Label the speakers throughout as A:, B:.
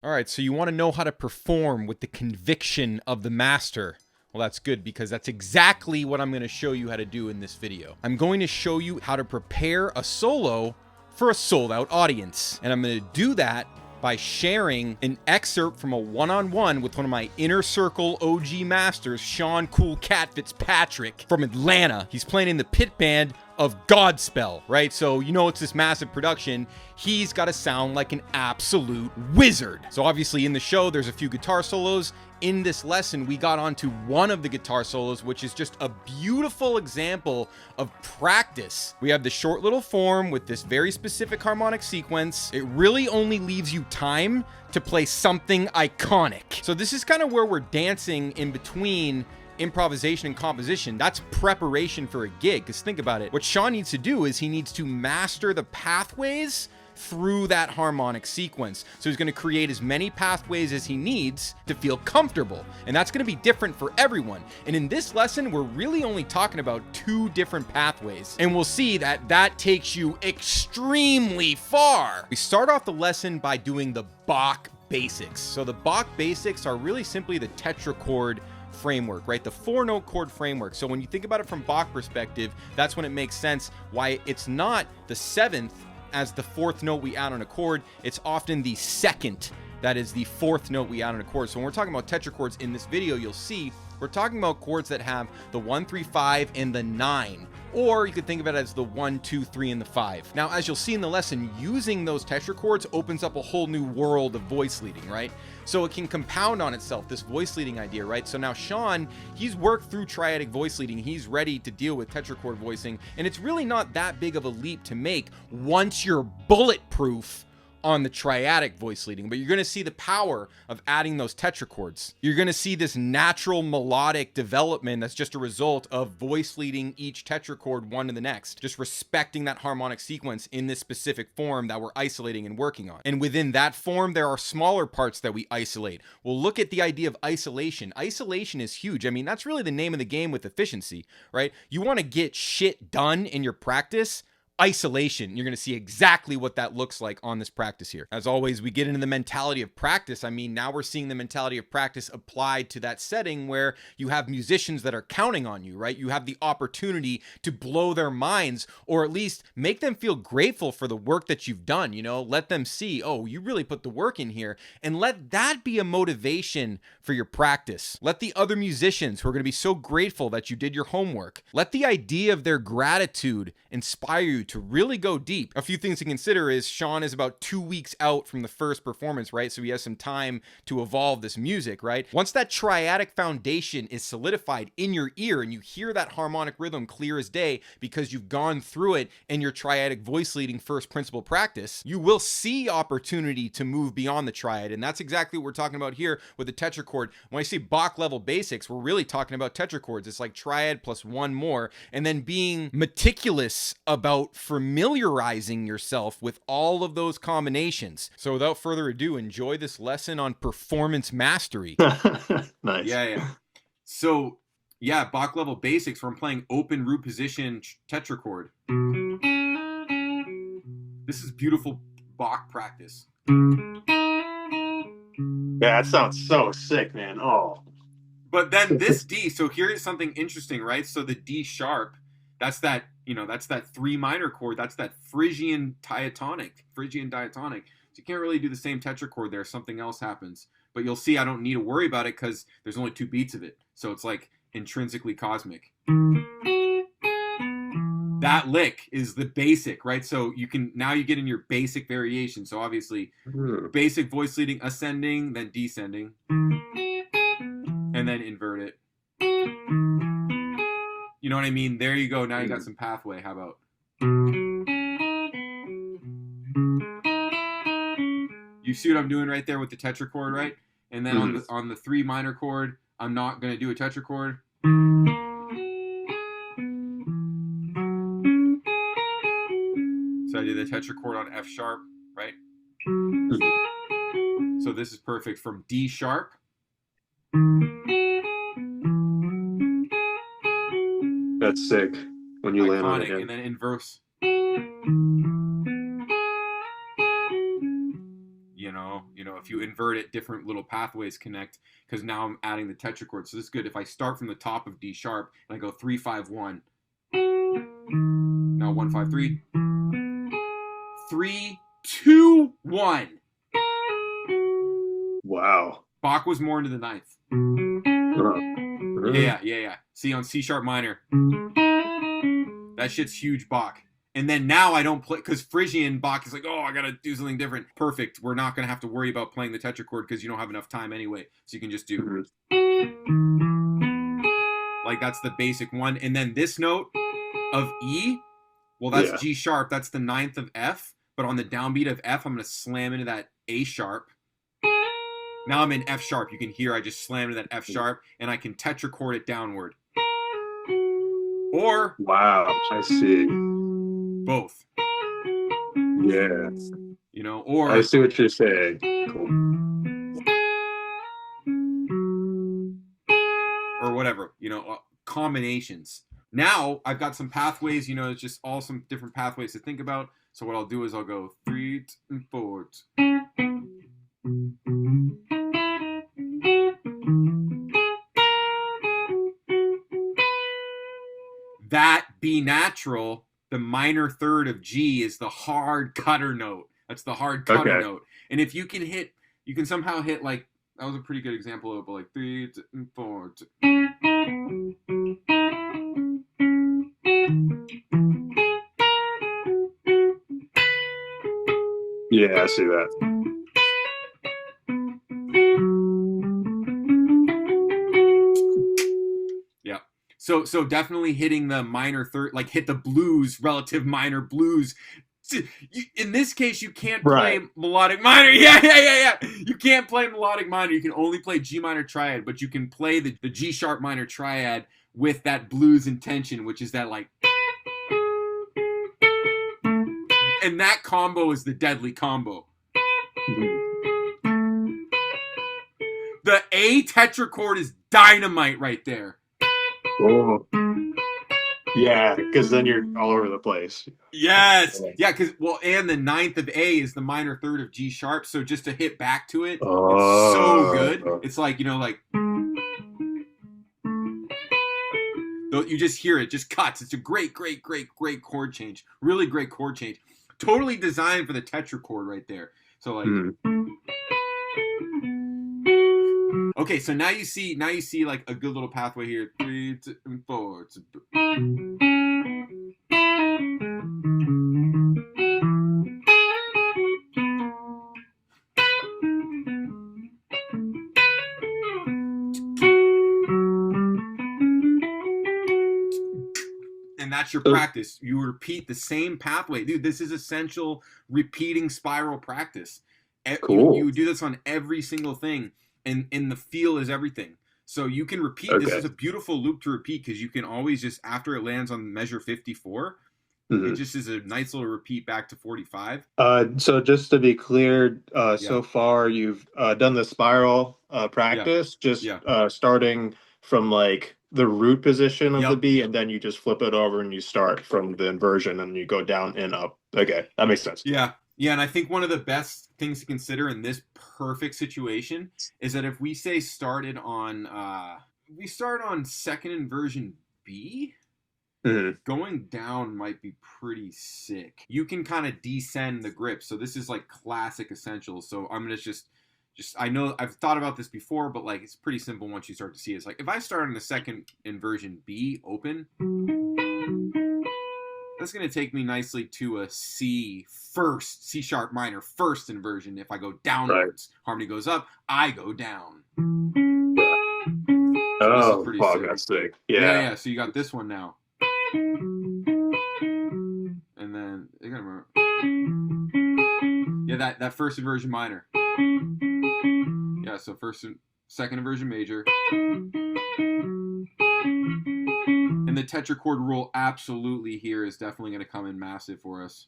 A: All right, so you want to know how to perform with the conviction of the master. Well, that's good because that's exactly what I'm going to show you how to do in this video. I'm going to show you how to prepare a solo for a sold-out audience. And I'm going to do that by sharing an excerpt from a one-on-one with one of my inner circle OG masters, Sean Cool Cat Fitzpatrick from Atlanta. He's playing in the pit band of Godspell, right? So you know it's this massive production. He's got to sound like an absolute wizard. So obviously in the show, there's a few guitar solos. In this lesson, we got onto one of the guitar solos, which is just a beautiful example of practice. We have the short little form with this very specific harmonic sequence. It really only leaves you time to play something iconic. So this is kind of where we're dancing in between improvisation and composition. That's preparation for a gig, because think about it. What Sean needs to do is he needs to master the pathways through that harmonic sequence. So he's going to create as many pathways as he needs to feel comfortable. And that's going to be different for everyone. And in this lesson, we're really only talking about 2 different pathways. And we'll see that that takes you extremely far. We start off the lesson by doing the Bach basics. So the Bach basics are really simply the tetrachord framework, right? The 4-note chord framework. So when you think about it from Bach perspective, that's when it makes sense why it's not the 7th as the 4th note we add on a chord. It's often the 2nd that is the 4th note we add on a chord. So when we're talking about tetrachords in this video, you'll see we're talking about chords that have the 1, 3, 5 and the 9. Or you could think of it as the 1, 2, 3, and the 5. Now, as you'll see in the lesson, using those tetrachords opens up a whole new world of voice leading, right? So it can compound on itself, this voice leading idea, right? So now Sean, he's worked through triadic voice leading. He's ready to deal with tetrachord voicing. And it's really not that big of a leap to make once you're bulletproof on the triadic voice leading, but you're going to see the power of adding those tetrachords. You're going to see this natural melodic development that's just a result of voice leading each tetrachord one to the next, just respecting that harmonic sequence in this specific form that we're isolating and working on. And within that form, there are smaller parts that we isolate. We'll look at the idea of isolation. Isolation is huge. I mean, that's really the name of the game with efficiency, right? You want to get shit done in your practice. Isolation. You're going to see exactly what that looks like on this practice here. As always, we get into the mentality of practice. I mean, now we're seeing the mentality of practice applied to that setting where you have musicians that are counting on you, right? You have the opportunity to blow their minds, or at least make them feel grateful for the work that you've done. You know, let them see, oh, you really put the work in here, and let that be a motivation for your practice. Let the other musicians who are going to be so grateful that you did your homework, let the idea of their gratitude inspire you to really go deep. A few things to consider is Sean is about 2 weeks out from the first performance, right? So he has some time to evolve this music, right? Once that triadic foundation is solidified in your ear and you hear that harmonic rhythm clear as day because you've gone through it in your triadic voice leading first principle practice, you will see opportunity to move beyond the triad. And that's exactly what we're talking about here with the tetrachord. When I say Bach level basics, we're really talking about tetrachords. It's like triad plus one more, and then being meticulous about familiarizing yourself with all of those combinations. So without further ado, enjoy this lesson on performance mastery.
B: Nice.
A: Yeah. So yeah, Bach level basics where I'm playing open root position tetrachord. This is beautiful Bach practice.
B: Yeah, that sounds so sick, man. Oh.
A: But then this D, so here's something interesting, right? So the D sharp, that's that, that's that 3 minor chord. That's that Phrygian diatonic. So you can't really do the same tetrachord there. Something else happens. But you'll see I don't need to worry about it because there's only 2 beats of it. So it's like intrinsically cosmic. That lick is the basic, right? So you get in your basic variation. So obviously basic voice leading, ascending, then descending, and then invert it. You know what I mean? There you go. Now you got some pathway. How about? You see what I'm doing right there with the tetrachord, right? And then on the 3 minor chord, I'm not going to do a tetrachord. So I did the tetrachord on F sharp, right? So this is perfect from D sharp.
B: That's sick when you land on it.
A: And then inverse. if you invert it, different little pathways connect, because now I'm adding the tetrachord. So this is good. If I start from the top of D sharp and I go 3, 5, 1, now 1, 5, 3, 3, 2, 1.
B: Wow.
A: Bach was more into the ninth. Yeah. See, on C sharp minor, that shit's huge Bach. And then now I don't play, because Phrygian Bach is like, oh, I gotta do something different. Perfect. We're not gonna have to worry about playing the tetrachord because you don't have enough time anyway. So you can just do like, that's the basic one. And then this note of E, well, that's G sharp. That's the ninth of F. But on the downbeat of F, I'm gonna slam into that A sharp. Now I'm in F sharp. You can hear I just slammed into that F sharp, and I can tetrachord it downward. Or
B: wow, I see.
A: Both.
B: Yeah.
A: You know, or
B: I see what you're saying. Cool.
A: Or whatever, you know, combinations. Now I've got some pathways, you know, it's just all some different pathways to think about. So what I'll do is I'll go 3 and 4. That B natural, the minor third of G, is the hard cutter note. That's the hard cutter note. And if you can hit, you can somehow hit, like, that was a pretty good example of like 3 and 4.
B: Yeah, I see that.
A: Yeah. So definitely hitting the minor third, like hit the blues, relative minor blues. In this case, you can't play melodic minor. Yeah. You can't play melodic minor. You can only play G minor triad, but you can play the G sharp minor triad with that blues intention, which is that like. And that combo is the deadly combo. The A tetrachord is dynamite right there.
B: Oh. Yeah, because then you're all over the place.
A: Yes. Yeah, because, well, and the ninth of A is the minor third of G sharp. So just to hit back to it, it's so good. It's like, you know, like. You just hear it, just cuts. It's a great chord change. Really great chord change. Totally designed for the tetrachord right there. So like. Okay, so now you see like a good little pathway here. 3 and 4. And that's your practice. You repeat the same pathway. Dude, this is essential repeating spiral practice.
B: Cool.
A: You do this on every single thing, and the feel is everything. So you can repeat. Okay. This is a beautiful loop to repeat because you can always just, after it lands on measure 54, it just is a nice little repeat back to 45.
B: So just to be clear, so far you've done the spiral practice, starting from like the root position of the B, and then you just flip it over and you start from the inversion and you go down and up. Okay, that makes sense.
A: Yeah, and I think one of the best things to consider in this perfect situation is that if we say started on, we start on second inversion B, going down might be pretty sick. You can kind of descend the grip. So this is like classic essentials. So I'm going to just I know I've thought about this before, but like it's pretty simple once you start to see it. It's like if I start on the second inversion B open, that's going to take me nicely to a C first, C sharp minor first inversion. If I go downwards, harmony goes up, I go down.
B: So that's sick.
A: Yeah. So you got this one now. And then you gotta remember. Yeah, that first inversion minor. Yeah, so second inversion major. And the tetrachord rule absolutely here is definitely going to come in massive for us.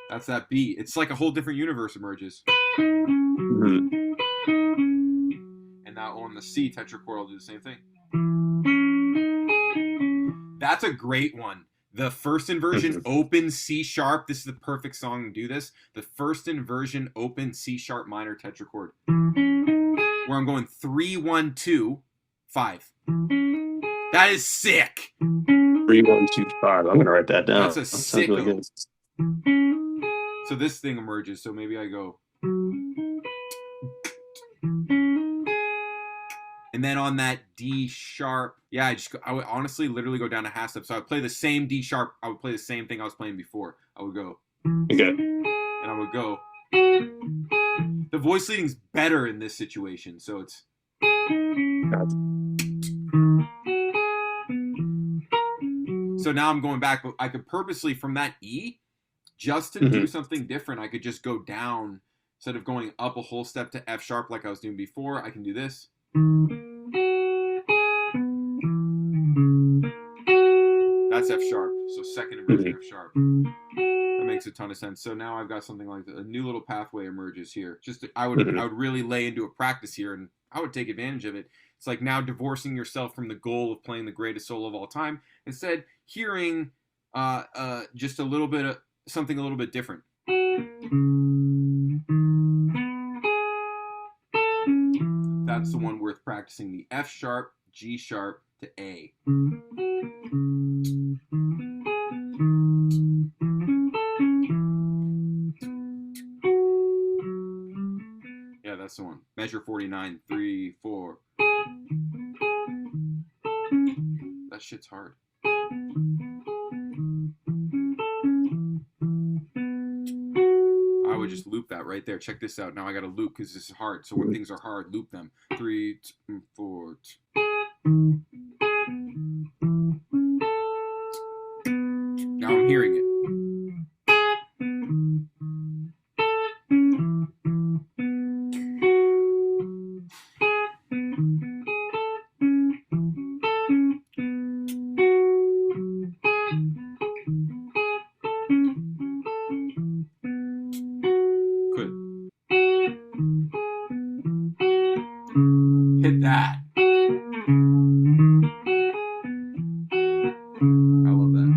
A: That's that beat. It's like a whole different universe emerges. And now on the C tetrachord will do the same thing. That's a great one. The first inversion, open C sharp. This is the perfect song to do this. The first inversion, open C sharp minor tetrachord, where I'm going 3, 1, 2, 5. That is sick.
B: 3, 1, 2, 5. I'm gonna write that down.
A: That's a
B: that sounds really good.
A: So this thing emerges. So maybe I go. And then on that D sharp, yeah, I would honestly literally go down a half step. So I would play the same D sharp. I would play the same thing I was playing before. I would go.
B: Okay.
A: And I would go. The voice leading's better in this situation. So it's. So now I'm going back, but I could purposely from that E, just to do something different, I could just go down instead of going up a whole step to F sharp like I was doing before. I can do this. That's F sharp. So second inversion F sharp. That makes a ton of sense. So now I've got something like a new little pathway emerges here. I would really lay into a practice here, and I would take advantage of it. It's like now divorcing yourself from the goal of playing the greatest solo of all time. Instead, hearing just a little bit of something a little bit different. That's the one worth practicing. The F sharp, G sharp to A. Yeah, that's the one. Measure 49, 3, 4. That shit's hard. I would just loop that right there. Check this out. Now I got to loop because this is hard. So when things are hard, loop them. 3, 4. Now I'm hearing it. Hit that. I love that.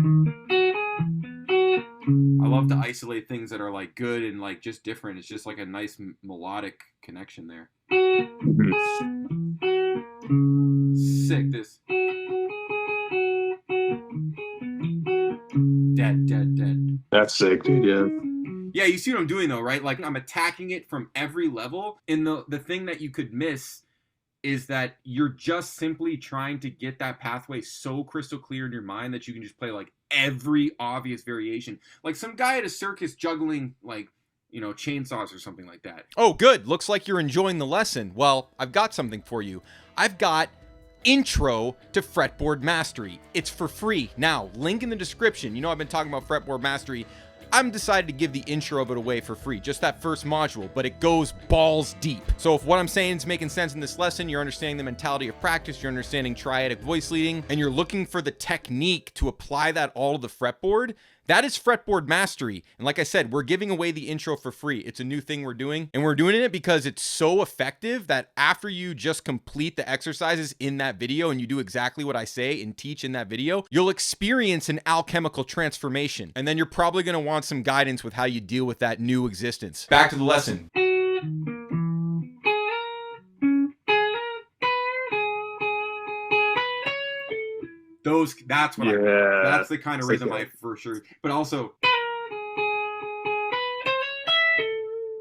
A: I love to isolate things that are like good and like just different. It's just like a nice melodic connection there. Sick. This. Dead.
B: That's sick, dude. Yeah.
A: Yeah, you see what I'm doing though, right? Like I'm attacking it from every level. And the thing that you could miss is that you're just simply trying to get that pathway so crystal clear in your mind that you can just play like every obvious variation. Like some guy at a circus juggling like, you know, chainsaws or something like that. Oh, good. Looks like you're enjoying the lesson. Well, I've got something for you. I've got Intro to Fretboard Mastery. It's for free. Now, link in the description. You know I've been talking about Fretboard Mastery. I'm decided to give the intro of it away for free, just that first module, but it goes balls deep. So if what I'm saying is making sense in this lesson, you're understanding the mentality of practice, you're understanding triadic voice leading, and you're looking for the technique to apply that all to the fretboard, that is Fretboard Mastery. And like I said, we're giving away the intro for free. It's a new thing we're doing. And we're doing it because it's so effective that after you just complete the exercises in that video and you do exactly what I say and teach in that video, you'll experience an alchemical transformation. And then you're probably going to want some guidance with how you deal with that new existence. Back to the lesson. That's what that's the kind of rhythm I for sure, but also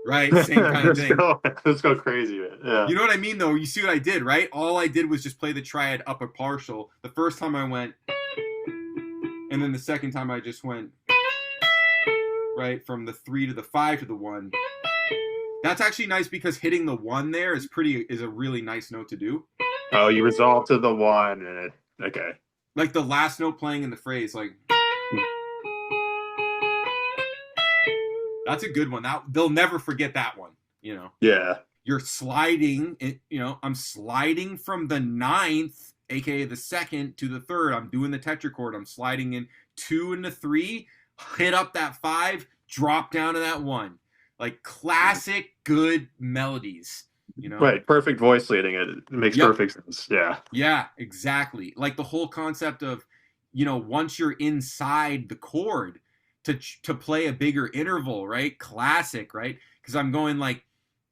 A: right, same kind of thing.
B: Let's go crazy, man. Yeah.
A: You know what I mean though? You see what I did, right? All I did was just play the triad upper partial. The first time I went, and then the second time I just went right from the 3 to the 5 to the 1. That's actually nice because hitting the 1 there is a really nice note to do.
B: Oh, you resolve to the 1 and it okay.
A: Like the last note playing in the phrase, like that's a good one. They'll never forget that one, you know.
B: Yeah.
A: You're sliding, you know, I'm sliding from the 9th, aka the 2nd, to the 3rd. I'm doing the tetrachord. I'm sliding in 2 and the 3, hit up that 5, drop down to that 1. Like classic good melodies. You know?
B: Right, perfect voice leading. It makes perfect sense. Yeah.
A: Yeah, exactly. Like the whole concept of
C: once you're inside the chord to play a bigger interval, right? Classic, right? Because I'm going like,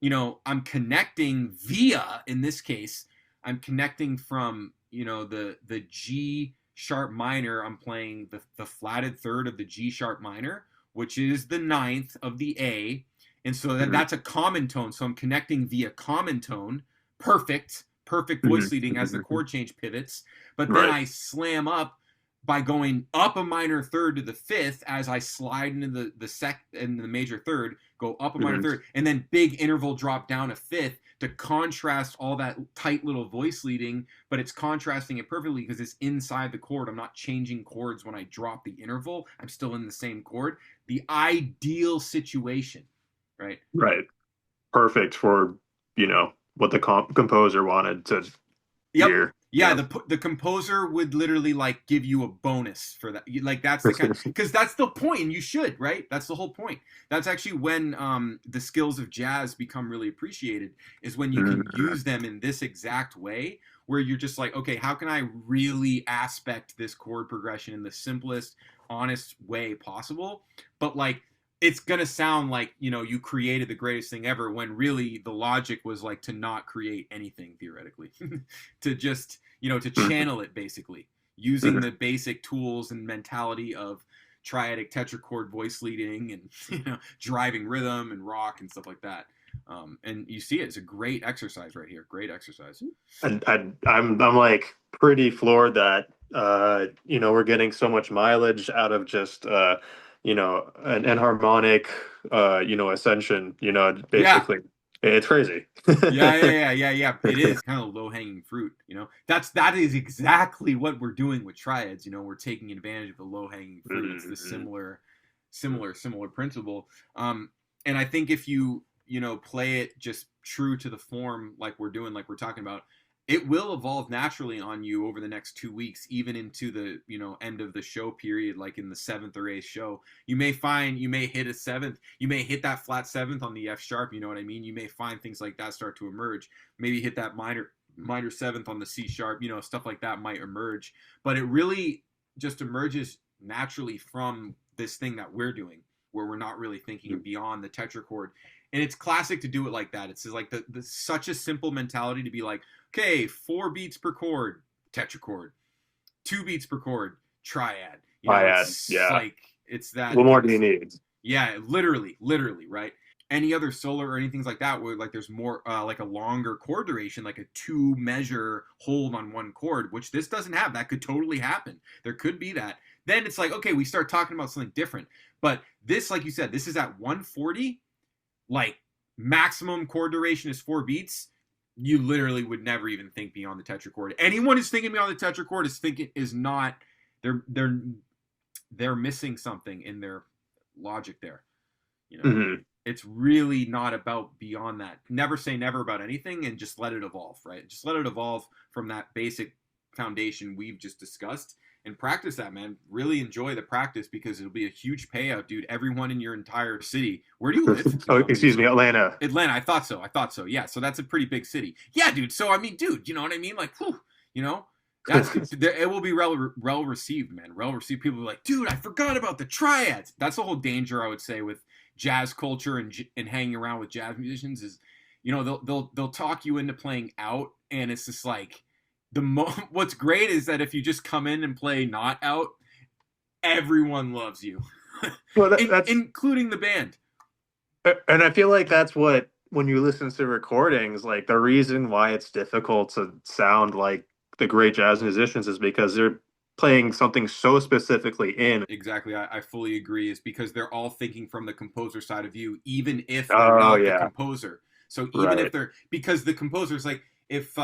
C: I'm connecting via, in this case, I'm connecting from, the G sharp minor. I'm playing the flatted third of the G sharp minor, which is the ninth of the A. And so that's a common tone. So I'm connecting via common tone. Perfect voice leading as the chord change pivots. But then I slam up by going up a minor third to the fifth as I slide into the major third, go up a minor third, and then big interval drop down a fifth to contrast all that tight little voice leading, but it's contrasting it perfectly because it's inside the chord. I'm not changing chords when I drop the interval. I'm still in the same chord. The ideal situation, right?
B: Right. Perfect for, what the composer wanted to hear.
C: Yeah, the composer would literally like give you a bonus for that. Like that's the kind, because that's the point, and you should, right? That's the whole point. That's actually when the skills of jazz become really appreciated, is when you can use them in this exact way, where you're just like, okay, how can I really aspect this chord progression in the simplest, honest way possible? But like, it's gonna sound like you created the greatest thing ever, when really the logic was like to not create anything theoretically, to just to channel it, basically using the basic tools and mentality of triadic tetrachord voice leading and driving rhythm and rock and stuff like that. And you see it's a great exercise right here. Great exercise.
B: And I'm like pretty floored that we're getting so much mileage out of just an enharmonic ascension, basically. It's crazy.
C: Yeah. It is kind of low-hanging fruit, that is exactly what we're doing with triads. We're taking advantage of the low-hanging fruit. It's the similar principle. And I think if you play it just true to the form, like we're doing, like we're talking about, it will evolve naturally on you over the next 2 weeks, even into the end of the show period. Like in the 7th or 8th show, you may hit a seventh, you may hit that flat seventh on the F sharp, you know what I mean? You may find things like that start to emerge. Maybe hit that minor seventh on the C sharp, stuff like that might emerge. But it really just emerges naturally from this thing that we're doing, where we're not really thinking beyond the tetrachord. And it's classic to do it like that. It's like the such a simple mentality to be like, okay, 4 beats per chord, tetrachord, 2 beats per chord, triad. It's like, it's that.
B: What more do you need?
C: Yeah, literally, right? Any other solo or anything like that, where like there's more like a longer chord duration, like a 2 measure hold on one chord, which this doesn't have. That could totally happen. There could be that. Then it's like, okay, we start talking about something different. But this, like you said, this is at 140. Like maximum chord duration is 4 beats. You literally would never even think beyond the tetrachord. Anyone who's thinking beyond the tetrachord is not. They're missing something in their logic there. It's really not about beyond that. Never say never about anything, and just let it evolve, right? Just let it evolve from that basic foundation we've just discussed, and practice that, man. Really enjoy the practice, because it'll be a huge payout, dude. Everyone in your entire city. Where do you live?
B: Excuse me, Atlanta.
C: I thought so. Yeah, so that's a pretty big city. Yeah, dude. So I mean, dude, you know what I mean? Like, whew, it will be well received, man. Well received. People are like, dude, I forgot about the triads. That's the whole danger, I would say, with jazz culture and hanging around with jazz musicians is, they'll talk you into playing out, and it's just like, what's great is that if you just come in and play not out, everyone loves you. Well, that's including the band.
B: And I feel like that's what, when you listen to recordings, like the reason why it's difficult to sound like the great jazz musicians is because they're playing something so specifically in.
C: Exactly. I fully agree. Is because they're all thinking from the composer side of view, even if they're not the composer. So even if they're, because the composer's like, if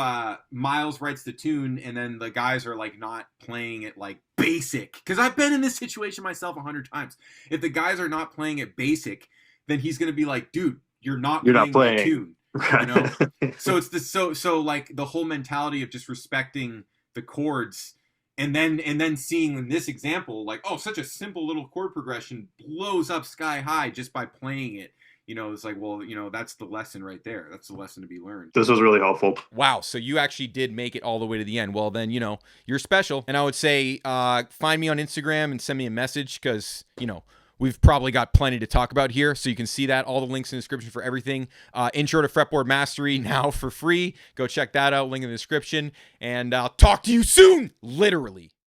C: Miles writes the tune and then the guys are like not playing it like basic, because I've been in this situation myself 100 times. If the guys are not playing it basic, then he's gonna be like, dude, you're not playing the tune. So it's this, so like the whole mentality of just respecting the chords, and then seeing in this example, like, oh, such a simple little chord progression blows up sky high just by playing it. it's like, well, that's the lesson right there. That's the lesson to be learned.
B: This was really helpful.
A: Wow. So you actually did make it all the way to the end. Well, then, you're special. And I would say find me on Instagram and send me a message because, we've probably got plenty to talk about here. So you can see that. All the links in the description for everything. Intro to Fretboard Mastery now for free. Go check that out. Link in the description. And I'll talk to you soon. Literally.